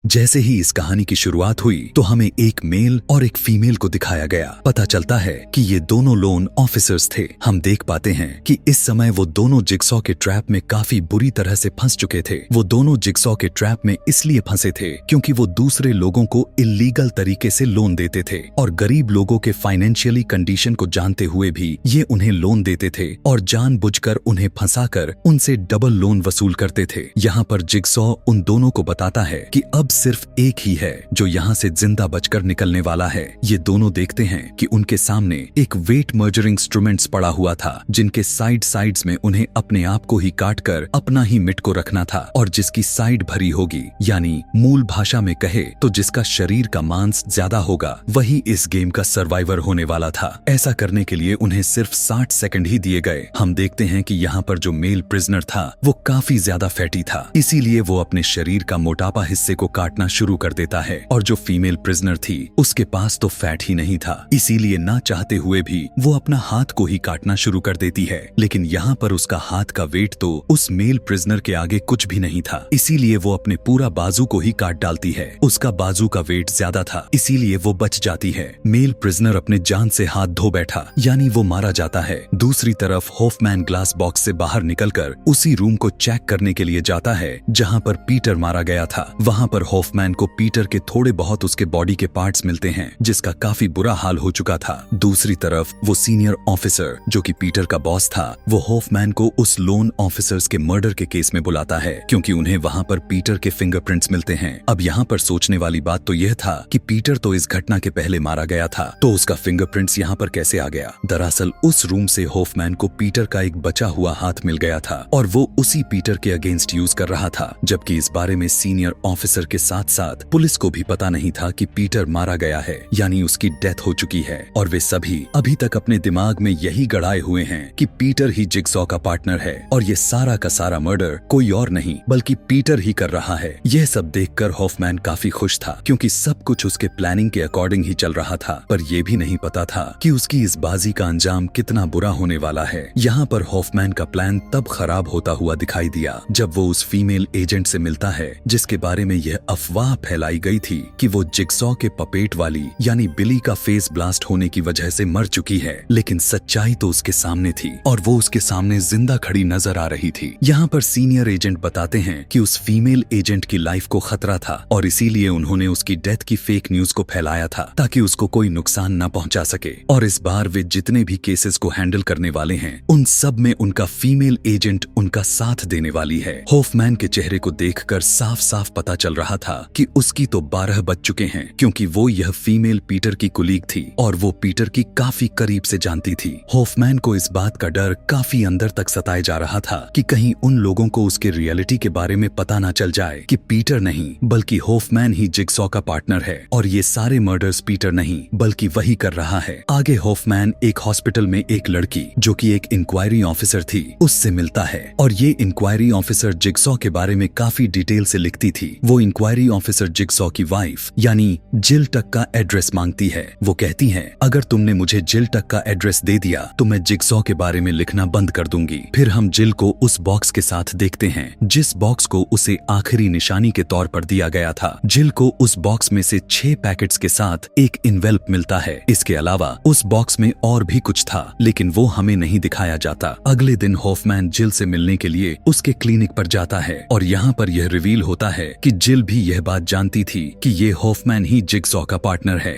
जैसे ही इस कहानी की शुरुआत हुई तो हमें एक मेल और एक फीमेल को दिखाया गया। पता चलता है कि ये दोनों लोन ऑफिसर्स थे। हम देख पाते हैं कि इस समय वो दोनों जिगसॉ के ट्रैप में काफी बुरी तरह से फंस चुके थे। वो दोनों जिगसॉ के ट्रैप में इसलिए फंसे थे क्योंकि वो दूसरे लोगों को इल्लीगल तरीके से लोन देते थे और गरीब लोगों के फाइनेंशियली कंडीशन को जानते हुए भी ये उन्हें लोन देते थे और जानबूझकर उन्हें फंसाकर उनसे डबल लोन वसूल करते थे। यहाँ पर जिगसॉ उन दोनों को बताता है कि अब सिर्फ एक ही है जो यहाँ से जिंदा बचकर निकलने वाला है। ये दोनों देखते हैं कि उनके सामने एक वेट मर्जरिंग इंस्ट्रूमेंट्स पड़ा हुआ था जिनके साइड्स में उन्हें अपने आप को ही काटकर अपना ही मिट को रखना था और जिसकी साइड भरी होगी, यानी मूल भाषा में कहे तो जिसका शरीर का मांस ज्यादा होगा, वही इस गेम का सर्वाइवर होने वाला था। ऐसा करने के लिए उन्हें सिर्फ 60 सेकंड ही दिए गए। हम देखते हैं कि यहाँ पर जो मेल प्रिजनर था वो काफी ज्यादा फैटी था, इसीलिए वो अपने शरीर का मोटापा हिस्से को काटना शुरू कर देता है और जो फीमेल प्रिजनर थी उसके पास तो फैट ही नहीं था, इसीलिए ना चाहते हुए भी वो अपना हाथ को ही काटना शुरू कर देती है। लेकिन यहाँ पर उसका हाथ का वेट तो उस मेल प्रिजनर के आगे कुछ भी नहीं था, इसीलिए वो अपने पूरा बाजू को ही काट डालती है। उसका बाजू का वेट ज्यादा था, इसीलिए वो बच जाती है। मेल प्रिजनर अपने जान से हाथ धो बैठा, यानी वो मारा जाता है। दूसरी तरफ हॉफमैन ग्लास बॉक्स से बाहर निकलकर उसी रूम को चेक करने के लिए जाता है जहाँ पर पीटर मारा गया था। वहाँ पर हॉफमैन को पीटर के थोड़े बहुत उसके बॉडी के पार्ट्स मिलते हैं जिसका काफी बुरा हाल हो चुका था। दूसरी तरफ वो सीनियर ऑफिसर जो कि पीटर का बॉस था, वो हॉफमैन को उस लोन ऑफिसर्स के मर्डर के केस में बुलाता है क्योंकि उन्हें वहाँ पर पीटर के फिंगरप्रिंट्स मिलते हैं। अब यहाँ पर सोचने वाली बात तो यह था कि पीटर तो इस घटना के पहले मारा गया था, तो उसका फिंगरप्रिंट्स यहाँ पर कैसे आ गया? दरअसल उस रूम से हॉफमैन को पीटर का एक बचा हुआ हाथ मिल गया था और वो उसी पीटर के अगेंस्ट यूज कर रहा था, जबकि इस बारे में सीनियर ऑफिसर के साथ साथ पुलिस को भी पता नहीं था कि पीटर मारा गया है, यानी उसकी डेथ हो चुकी है। और वे सभी अभी तक अपने दिमाग में यही गड़ाए हुए हैं कि पीटर ही जिगसॉ का पार्टनर है और ये सारा का सारा मर्डर कोई और नहीं बल्कि पीटर ही कर रहा है। यह सब देखकर हॉफमैन काफी खुश था क्योंकि सब कुछ उसके प्लानिंग के अकॉर्डिंग ही चल रहा था, पर यह भी नहीं पता था कि उसकी इस बाजी का अंजाम कितना बुरा होने वाला है। यहाँ पर हॉफमैन का प्लान तब खराब होता हुआ दिखाई दिया जब वो उस फीमेल एजेंट से मिलता है जिसके बारे में यह अफवाह फैलाई गई थी कि वो जिगसॉ के पपेट वाली यानी बिली का फेस ब्लास्ट होने की वजह से मर चुकी है। लेकिन सच्चाई तो उसके सामने थी और वो उसके सामने जिंदा खड़ी नजर आ रही थी। यहाँ पर सीनियर एजेंट बताते हैं कि उस फीमेल एजेंट की लाइफ को खतरा था और इसीलिए उन्होंने उसकी डेथ की फेक न्यूज को फैलाया था ताकि उसको कोई नुकसान न पहुंचा सके। और इस बार वे जितने भी केसेस को हैंडल करने वाले हैं उन सब में उनका फीमेल एजेंट उनका साथ देने वाली है। हॉफमैन के चेहरे को देखकर साफ साफ पता चल रहा था कि उसकी तो 12 बज चुके हैं क्योंकि वो यह फीमेल पीटर की कुलीग थी और वो पीटर की काफी करीब से जानती थी। हॉफमैन को इस बात का डर काफी अंदर तक सताए जा रहा था कि कहीं उन लोगों को उसके रियलिटी के बारे में पता ना चल जाए कि पीटर नहीं बल्कि हॉफमैन ही जिगसॉ का पार्टनर है और ये सारे मर्डर्स पीटर नहीं बल्कि वही कर रहा है। आगे हॉफमैन एक हॉस्पिटल में एक लड़की जो कि एक इंक्वायरी ऑफिसर थी उससे मिलता है और ये इंक्वायरी ऑफिसर जिगसॉ के बारे में काफी डिटेल से लिखती थी। वो इंक्वायरी ऑफिसर जिगसॉ की वाइफ यानी जिल टक का एड्रेस मांगती है। वो कहती है अगर तुमने मुझे जिल टक का एड्रेस दे दिया तो मैं जिगसॉ के बारे में लिखना बंद कर दूंगी। फिर हम जिल को उस बॉक्स के साथ देखते हैं जिस बॉक्स को उसे आखिरी निशानी के तौर पर दिया गया था। जिल को उस बॉक्स में से 6 पैकेट्स के साथ एक इन्वेल्प मिलता है। इसके अलावा उस बॉक्स में और भी कुछ था लेकिन वो हमें नहीं दिखाया जाता। अगले दिन हॉफमैन जिल से मिलने के लिए उसके क्लिनिक पर जाता है और यहाँ पर यह रिवील होता है कि जिल भी यह बात जानती थी कि ये हॉफमैन ही जिगसॉ का पार्टनर है।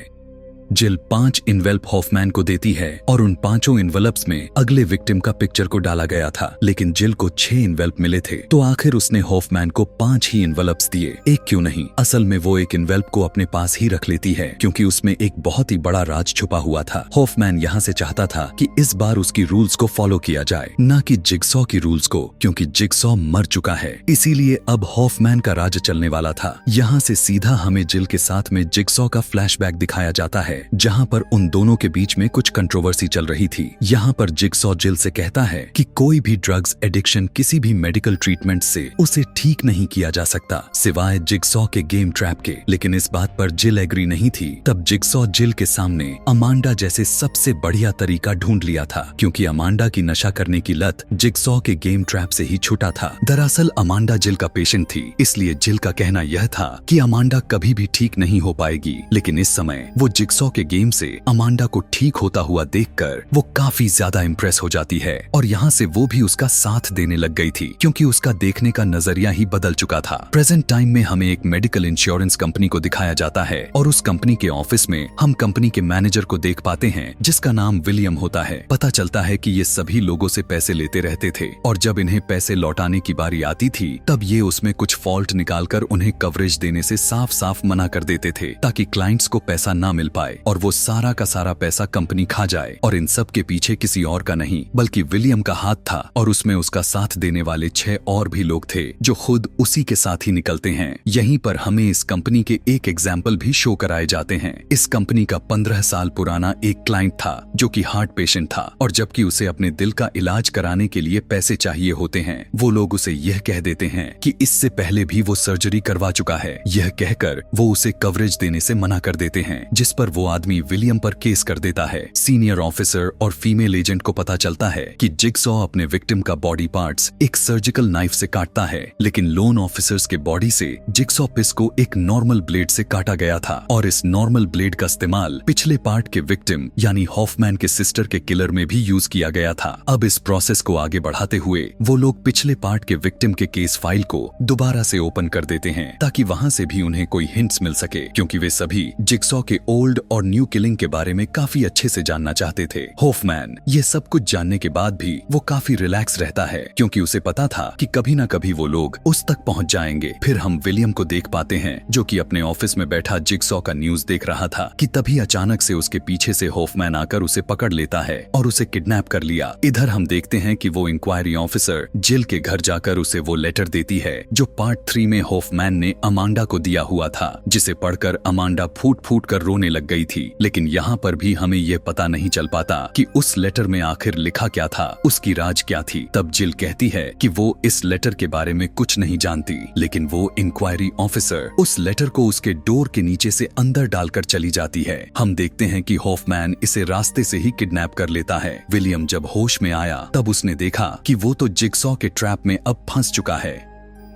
जिल 5 इन्वेल्प हॉफमैन को देती है और उन 5 इन्वेलप्स में अगले विक्टिम का पिक्चर को डाला गया था, लेकिन जिल को 6 इन्वेल्प मिले थे तो आखिर उसने हॉफमैन को 5 ही इन्वेलप्स दिए। एक क्यों नहीं, असल में वो एक इन्वेल्प को अपने पास ही रख लेती है क्योंकि उसमें एक बहुत ही बड़ा राज छुपा हुआ था। हॉफमैन यहाँ से चाहता था कि इस बार उसकी रूल्स को फॉलो किया जाए, न कि जिगसॉ की रूल्स को, क्योंकि जिगसॉ मर चुका है, इसीलिए अब हॉफमैन का राज चलने वाला था। यहाँ से सीधा हमें जिल के साथ में जिगसॉ का फ्लैशबैक दिखाया जाता है जहाँ पर उन दोनों के बीच में कुछ कंट्रोवर्सी चल रही थी। यहाँ पर जिगसॉ जिल से कहता है कि कोई भी ड्रग्स एडिक्शन किसी भी मेडिकल ट्रीटमेंट से उसे ठीक नहीं किया जा सकता सिवाय जिगसॉ के गेम ट्रैप के। लेकिन इस बात पर जिल एग्री नहीं थी। तब जिगसॉ जिल के सामने अमांडा जैसे सबसे बढ़िया तरीका ढूंढ लिया था, क्योंकि अमांडा की नशा करने की लत जिगसॉ के गेम ट्रैप से ही छूटा था। दरअसल अमांडा जिल का पेशेंट थी, इसलिए जिल का कहना यह था कि अमांडा कभी भी ठीक नहीं हो पाएगी। लेकिन इस समय वो जिगसॉ के गेम से अमांडा को ठीक होता हुआ देखकर वो काफी ज्यादा इम्प्रेस हो जाती है और यहाँ से वो भी उसका साथ देने लग गई थी, क्योंकि उसका देखने का नजरिया ही बदल चुका था। प्रेजेंट टाइम में हमें एक मेडिकल इंश्योरेंस कंपनी को दिखाया जाता है और उस कंपनी के ऑफिस में हम कंपनी के मैनेजर को देख पाते हैं जिसका नाम विलियम होता है। पता चलता है कि ये सभी लोगों से पैसे लेते रहते थे और जब इन्हें पैसे लौटाने की बारी आती थी तब ये उसमें कुछ फॉल्ट निकालकर उन्हें कवरेज देने से साफ साफ मना कर देते थे, ताकि क्लाइंट्स को पैसा ना मिल पाए और वो सारा का सारा पैसा कंपनी खा जाए। और इन सब के पीछे किसी और का नहीं बल्कि विलियम का हाथ था और उसमें उसका साथ देने वाले 6 और भी लोग थे जो खुद उसी के साथ ही निकलते हैं। यहीं पर हमें इस कंपनी के एक एग्जाम्पल भी शो कराए जाते हैं। इस कंपनी का 15 साल पुराना एक क्लाइंट था जो कि हार्ट पेशेंट था और जबकि उसे अपने दिल का इलाज कराने के लिए पैसे चाहिए होते हैं, वो लोग उसे यह कह देते हैं कि इससे पहले भी वो सर्जरी करवा चुका है। यह कहकर वो उसे कवरेज देने से मना कर देते हैं, जिस पर वो आदमी विलियम पर केस कर देता है। सीनियर ऑफिसर और फीमेल एजेंट को पता चलता है कि जिगसॉ अपने विक्टिम का बॉडी पार्ट्स एक सर्जिकल नाइफ से काटता है, लेकिन लोन ऑफिसर्स के बॉडी से जिगसॉ पिस को एक नॉर्मल ब्लेड से काटा गया था और इस नॉर्मल ब्लेड का इस्तेमाल पिछले पार्ट के विक्टिम यानी हॉफमैन के सिस्टर के किलर में भी यूज किया गया था। अब इस प्रोसेस को आगे बढ़ाते हुए वो लोग पिछले पार्ट के विक्टिम के केस फाइल को दोबारा से ओपन कर देते हैं ताकि वहां से भी उन्हें कोई हिंट्स मिल सके, क्योंकि वे सभी जिगसॉ के ओल्ड और न्यू किलिंग के बारे में काफी अच्छे से जानना चाहते थे। हॉफमैन ये सब कुछ जानने के बाद भी वो काफी रिलैक्स रहता है, क्योंकि उसे पता था कि कभी ना कभी वो लोग उस तक पहुंच जाएंगे। फिर हम विलियम को देख पाते हैं जो कि अपने ऑफिस में बैठा जिगसॉ का न्यूज देख रहा था कि तभी अचानक से उसके पीछे से हॉफमैन आकर उसे पकड़ लेता है और उसे किडनैप कर लिया। इधर हम देखते हैं कि वो इंक्वायरी ऑफिसर जिल के घर जाकर उसे वो लेटर देती है जो पार्ट 3 में हॉफमैन ने अमांडा को दिया हुआ था, जिसे पढ़कर अमांडा फूट फूट कर रोने लग गई थी। लेकिन यहाँ पर भी हमें यह पता नहीं चल पाता कि उस लेटर में आखिर लिखा क्या था, उसकी राज क्या थी। तब जिल कहती है कि वो इस लेटर के बारे में कुछ नहीं जानती, लेकिन वो इंक्वायरी ऑफिसर उस लेटर को उसके डोर के नीचे से अंदर डालकर चली जाती है। हम देखते हैं कि हॉफमैन इसे रास्ते से ही किडनैप कर लेता है। विलियम जब होश में आया तब उसने देखा कि वो तो जिगसॉ के ट्रैप में अब फंस चुका है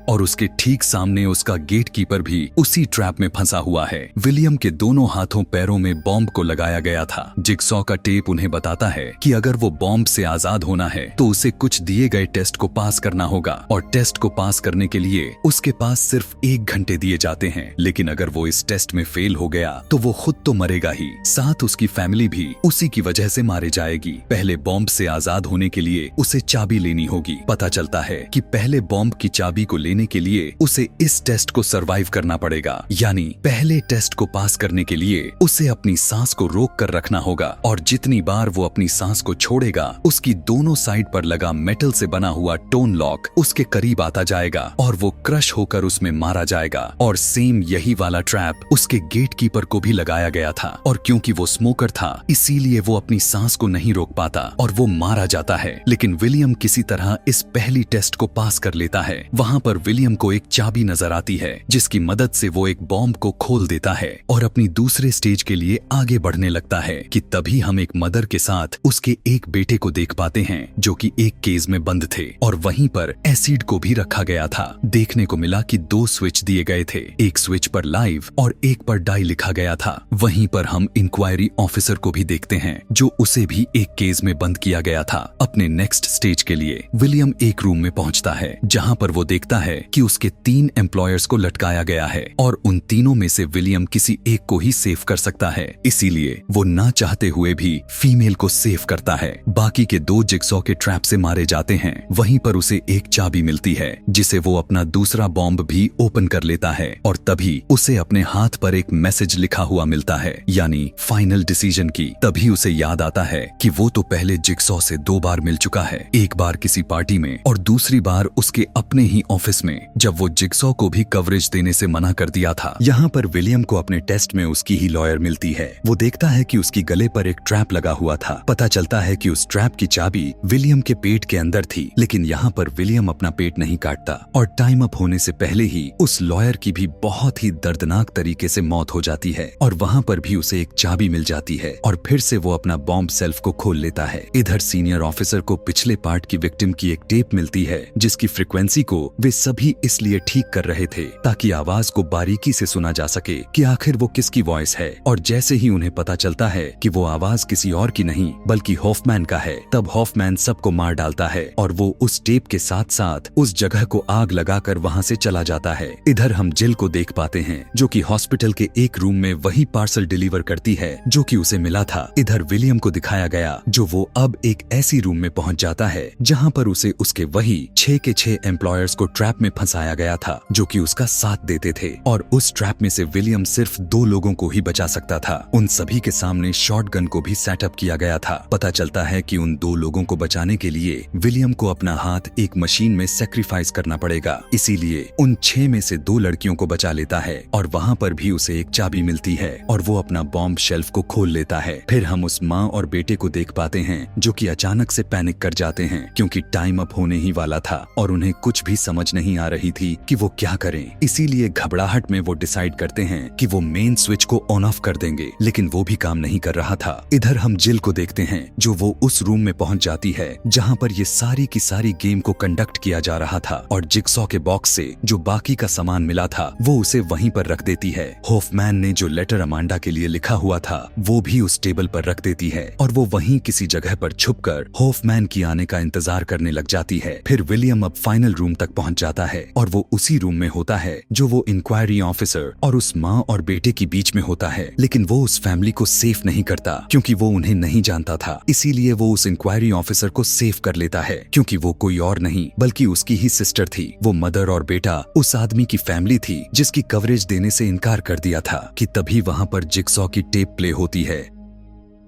और उसके ठीक सामने उसका गेटकीपर भी उसी ट्रैप में फंसा हुआ है। विलियम के दोनों हाथों पैरों में बॉम्ब को लगाया गया था। जिगसॉ का टेप उन्हें बताता है कि अगर वो बॉम्ब से आजाद होना है तो उसे कुछ दिए गए टेस्ट को पास करना होगा और टेस्ट को पास करने के लिए उसके पास सिर्फ 1 घंटे दिए जाते हैं। लेकिन अगर वो इस टेस्ट में फेल हो गया तो वो खुद तो मरेगा ही, साथ उसकी फैमिली भी उसी की वजह से मारे जाएगी। पहले बॉम्ब से आजाद होने के लिए उसे चाबी लेनी होगी। पता चलता है कि पहले बॉम्ब की चाबी को के लिए उसे इस टेस्ट को सरवाइव करना पड़ेगा, यानी पहले टेस्ट को पास करने के लिए उसे अपनी सांस को रोक कर रखना होगा और जितनी बार वो अपनी सांस को छोड़ेगा उसकी दोनों साइड पर लगा मेटल से बना हुआ टोन लॉक उसके करीब आता जाएगा और वो क्रश होकर उसमें मारा जाएगा। और सेम यही वाला ट्रैप उसके गेटकीपर को भी लगाया गया था और क्योंकि वो स्मोकर था इसीलिए वो अपनी सांस को नहीं रोक पाता और वो मारा जाता है। लेकिन विलियम किसी तरह इस पहली टेस्ट को पास कर लेता है। वहाँ पर विलियम को एक चाबी नजर आती है जिसकी मदद से वो एक बॉम्ब को खोल देता है और अपनी दूसरे स्टेज के लिए आगे बढ़ने लगता है कि तभी हम एक मदर के साथ उसके एक बेटे को देख पाते हैं जो कि एक केज में बंद थे और वहीं पर एसिड को भी रखा गया था। देखने को मिला कि 2 स्विच दिए गए थे, एक स्विच पर लाइव और एक पर डाई लिखा गया था। वहीं पर हम इंक्वायरी ऑफिसर को भी देखते हैं जो उसे भी एक केज में बंद किया गया था। अपने नेक्स्ट स्टेज के लिए विलियम एक रूम में पहुंचता है जहां पर वो देखता है कि उसके 3 एम्प्लॉयर्स को लटकाया गया है और उन तीनों में से विलियम किसी एक को ही सेव कर सकता है, इसीलिए वो ना चाहते हुए भी फीमेल को सेव करता है। बाकी के 2 जिगसॉ के ट्रैप से मारे जाते हैं। वहीं पर उसे एक चाबी मिलती है जिसे वो अपना दूसरा बॉम्ब भी ओपन कर लेता है और तभी उसे अपने हाथ पर एक मैसेज लिखा हुआ मिलता है, यानी फाइनल डिसीजन की। तभी उसे याद आता है कि वो तो पहले जिगसॉ से 2 बार मिल चुका है, एक बार किसी पार्टी में और दूसरी बार उसके अपने ही ऑफिस उसने, जब वो जिगसॉ को भी कवरेज देने से मना कर दिया था। यहाँ पर विलियम को अपने टेस्ट में उसकी ही लॉयर मिलती है। वो देखता है कि उसकी गले पर एक ट्रैप लगा हुआ था। पता चलता है कि उस ट्रैप की चाबी विलियम के पेट के अंदर थी, लेकिन यहाँ पर विलियम अपना पेट नहीं काटता और टाइम अप होने से पहले ही उस लॉयर की भी बहुत ही दर्दनाक तरीके से मौत हो जाती है और वहाँ पर भी उसे एक चाबी मिल जाती है और फिर से वो अपना बॉम्ब सेल्फ को खोल लेता है। इधर सीनियर ऑफिसर को पिछले पार्ट की विक्टिम की एक टेप मिलती है जिसकी फ्रीक्वेंसी को वे सभी इसलिए ठीक कर रहे थे ताकि आवाज को बारीकी से सुना जा सके कि आखिर वो किसकी वॉइस है। और जैसे ही उन्हें पता चलता है कि वो आवाज किसी और की नहीं बल्कि हॉफमैन का है, तब हॉफमैन सबको मार डालता है और वो उस टेप के साथ साथ उस जगह को आग लगाकर वहाँ से चला जाता है। इधर हम जिल को देख पाते हैं जो कि हॉस्पिटल के एक रूम में वही पार्सल डिलीवर करती है जो कि उसे मिला था। इधर विलियम को दिखाया गया जो वो अब एक ऐसी रूम में पहुंच जाता है जहां पर उसे उसके वही 6 के 6 एम्प्लॉयर्स को ट्रैप में फंसाया गया था जो कि उसका साथ देते थे और उस ट्रैप में से विलियम सिर्फ 2 लोगों को ही बचा सकता था। उन सभी के सामने शॉटगन को भी सेटअप किया गया था। पता चलता है कि उन 2 लोगों को बचाने के लिए विलियम को अपना हाथ एक मशीन में सेक्रीफाइस करना पड़ेगा, इसीलिए उन 6 में से 2 लड़कियों को बचा लेता है और वहाँ पर भी उसे एक चाबी मिलती है और वो अपना बॉम्ब शेल्फ को खोल लेता है। फिर हम उस माँ और बेटे को देख पाते हैं जो कि अचानक से पैनिक कर जाते हैं क्योंकि टाइम अप होने ही वाला था और उन्हें कुछ भी समझ नहीं आ रही थी कि वो क्या करें। इसीलिए घबराहट में वो डिसाइड करते हैं कि वो मेन स्विच को ऑन ऑफ कर देंगे, लेकिन वो भी काम नहीं कर रहा था। इधर हम जिल को देखते हैं जो वो उस रूम में पहुंच जाती है जहां पर ये सारी की सारी गेम को कंडक्ट किया जा रहा था और जिगसॉ के बॉक्स से जो बाकी का सामान मिला था वो उसे वहीं पर रख देती है। हॉफमैन ने जो लेटर अमांडा के लिए लिखा हुआ था वो भी उस टेबल पर रख देती है और वो वहीं किसी जगह पर छुपकर हॉफमैन की आने का इंतजार करने लग जाती है। फिर विलियम अब फाइनल रूम तक पहुंच जाता है और वो उसी रूम में होता है जो वो इंक्वायरी ऑफिसर और उस माँ और बेटे के बीच में होता है, लेकिन वो उस फैमिली को सेफ नहीं करता क्योंकि वो उन्हें नहीं जानता था। इसीलिए वो उस इंक्वायरी ऑफिसर को सेफ कर लेता है क्योंकि वो कोई और नहीं बल्कि उसकी ही सिस्टर थी। वो मदर और बेटा उस आदमी की फैमिली थी जिसकी कवरेज देने से इनकार कर दिया था कि तभी वहाँ पर जिगसॉ की टेप प्ले होती है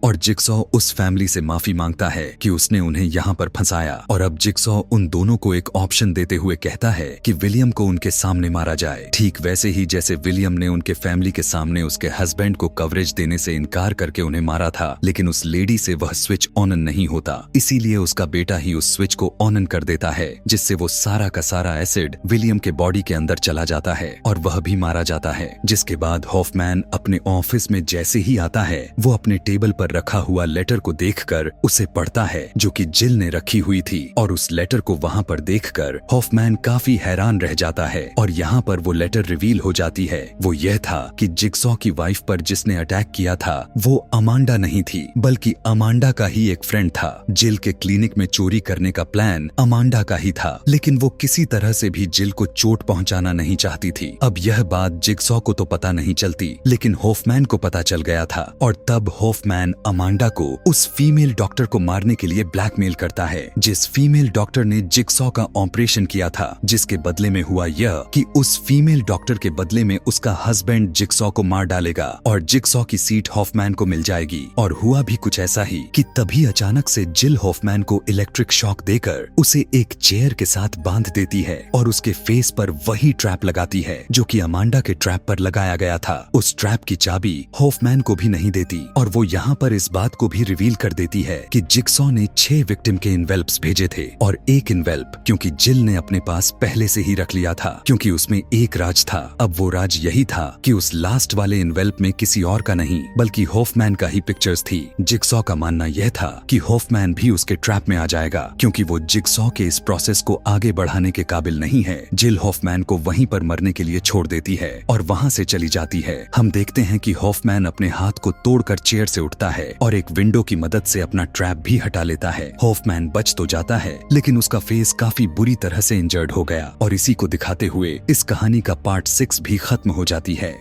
और जिगसॉ उस फैमिली से माफी मांगता है कि उसने उन्हें यहाँ पर फंसाया और अब जिगसॉ उन दोनों को एक ऑप्शन देते हुए कहता है कि विलियम को उनके सामने मारा जाए, ठीक वैसे ही जैसे विलियम ने उनके फैमिली के सामने उसके हस्बैंड को कवरेज देने से इनकार करके उन्हें मारा था, लेकिन उस लेडी से वह स्विच ऑन नहीं होता। इसीलिए उसका बेटा ही उस स्विच को ऑन कर देता है जिससे वो सारा का सारा एसिड विलियम के बॉडी के अंदर चला जाता है और वह भी मारा जाता है। जिसके बाद हॉफमैन अपने ऑफिस में जैसे ही आता है वो अपने टेबल पर रखा हुआ लेटर को देखकर उसे पढ़ता है जो कि जिल ने रखी हुई थी और उस लेटर को वहाँ पर देखकर हॉफमैन काफी हैरान रह जाता है और यहाँ पर वो लेटर रिवील हो जाती है। वो यह था कि जिगसॉ की वाइफ पर जिसने अटैक किया था वो अमांडा नहीं थी बल्कि अमांडा का ही एक फ्रेंड था। जिल के क्लिनिक में चोरी करने का प्लान अमांडा का ही था, लेकिन वो किसी तरह से भी जिल को चोट पहुंचाना नहीं चाहती थी। अब यह बात जिगसॉ को तो पता नहीं चलती, लेकिन हॉफमैन को पता चल गया था और तब हॉफमैन अमांडा को उस फीमेल डॉक्टर को मारने के लिए ब्लैकमेल करता है जिस फीमेल डॉक्टर ने जिगसॉ का ऑपरेशन किया था, जिसके बदले में हुआ यह कि उस फीमेल डॉक्टर के बदले में उसका हस्बैंड जिगसॉ को मार डालेगा और जिगसॉ की सीट हॉफमैन को मिल जाएगी। और हुआ भी कुछ ऐसा ही कि तभी अचानक से जिल हॉफमैन को इलेक्ट्रिक शॉक देकर उसे एक चेयर के साथ बांध देती है और उसके फेस पर वही ट्रैप लगाती है जो कि अमांडा के ट्रैप पर लगाया गया था। उस ट्रैप की चाबी हॉफमैन को भी नहीं देती और वो यहाँ पर इस बात को भी रिवील कर देती है कि जिगसॉ ने 6 विक्टिम के इन्वेल्प्स भेजे थे और एक इन्वेल्प क्योंकि जिल ने अपने पास पहले से ही रख लिया था क्योंकि उसमें एक राज था। अब वो राज यही था कि उस लास्ट वाले इन्वेल्प में किसी और का नहीं बल्कि हॉफमैन का ही पिक्चर्स थी। जिगसॉ का मानना यह था कि हॉफमैन भी उसके ट्रैप में आ जाएगा क्योंकि वो जिगसॉ के इस प्रोसेस को आगे बढ़ाने के काबिल नहीं है। जिल हॉफमैन को वहीं पर मरने के लिए छोड़ देती है और वहाँ से चली जाती है। हम देखते हैं कि हॉफमैन अपने हाथ को तोड़कर चेयर से उठता है और एक विंडो की मदद से अपना ट्रैप भी हटा लेता है। हॉफमैन बच तो जाता है लेकिन उसका फेस काफी बुरी तरह से इंजर्ड हो गया और इसी को दिखाते हुए इस कहानी का पार्ट 6 भी खत्म हो जाती है।